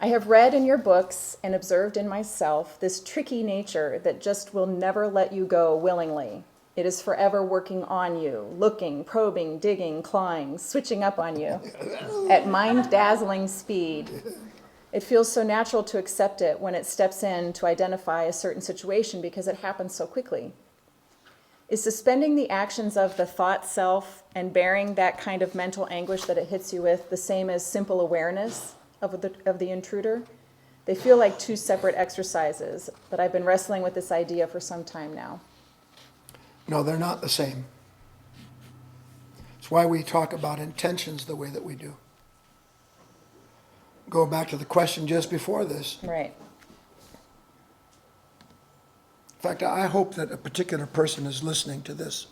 I have read in your books and observed in myself this tricky nature that just will never let you go willingly. It is forever working on you, looking, probing, digging, clawing, switching up on you at mind-dazzling speed. It feels so natural to accept it when it steps in to identify a certain situation because it happens so quickly. Is suspending the actions of the thought self and bearing that kind of mental anguish that it hits you with the same as simple awareness of the intruder? They feel like two separate exercises, but I've been wrestling with this idea for some time now. No, they're not the same. It's why we talk about intentions the way that we do. Go back to the question just before this. Right. In fact, I hope that a particular person is listening to this.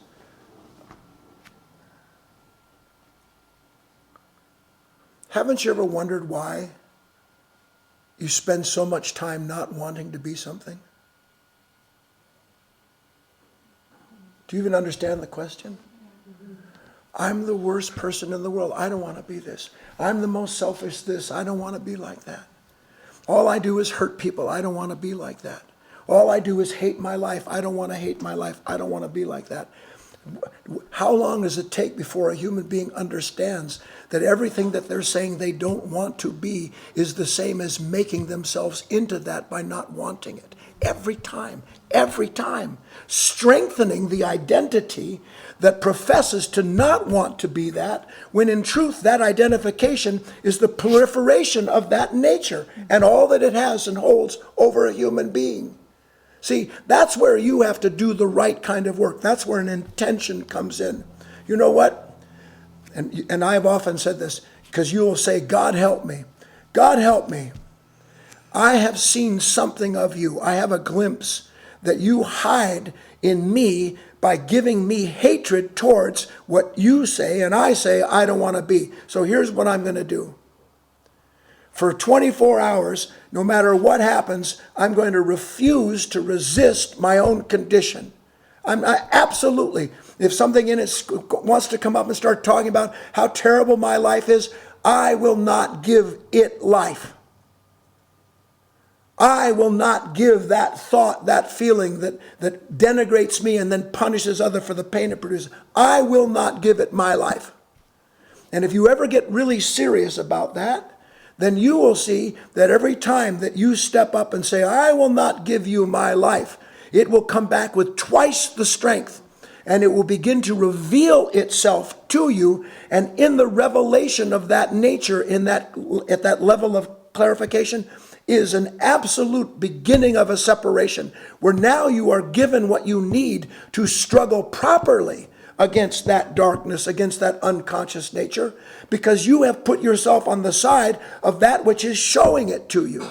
Haven't you ever wondered why you spend so much time not wanting to be something? Do you even understand the question? I'm the worst person in the world. I don't want to be this. I'm the most selfish this. I don't want to be like that. All I do is hurt people. I don't want to be like that. All I do is hate my life. I don't want to hate my life. I don't want to be like that. How long does it take before a human being understands that everything that they're saying they don't want to be is the same as making themselves into that by not wanting it? Every time. Strengthening the identity that professes to not want to be that, when in truth that identification is the proliferation of that nature and all that it has and holds over a human being. See, that's where you have to do the right kind of work. That's where an intention comes in. You know what? And I've often said this, because you will say, God help me. God help me. I have seen something of you. I have a glimpse that you hide in me by giving me hatred towards what you say and I say I don't want to be. So here's what I'm going to do. For 24 hours, no matter what happens, I'm going to refuse to resist my own condition. Absolutely. If something in it wants to come up and start talking about how terrible my life is, I will not give it life. I will not give that thought, that feeling that denigrates me and then punishes others for the pain it produces. I will not give it my life. And if you ever get really serious about that, then you will see that every time that you step up and say, I will not give you my life, it will come back with twice the strength, and it will begin to reveal itself to you. And in the revelation of that nature, at that level of clarification, is an absolute beginning of a separation, where now you are given what you need to struggle properly against that darkness, against that unconscious nature, because you have put yourself on the side of that which is showing it to you.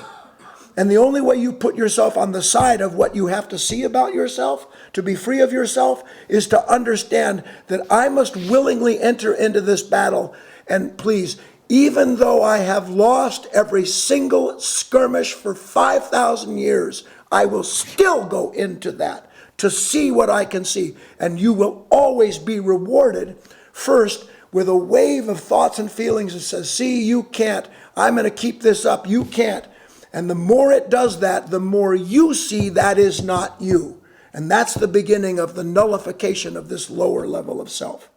And the only way you put yourself on the side of what you have to see about yourself, to be free of yourself, is to understand that I must willingly enter into this battle. And please, even though I have lost every single skirmish for 5,000 years, I will still go into that to see what I can see. And you will always be rewarded first with a wave of thoughts and feelings that says, see, you can't. I'm going to keep this up. You can't. And the more it does that, the more you see that is not you. And that's the beginning of the nullification of this lower level of self.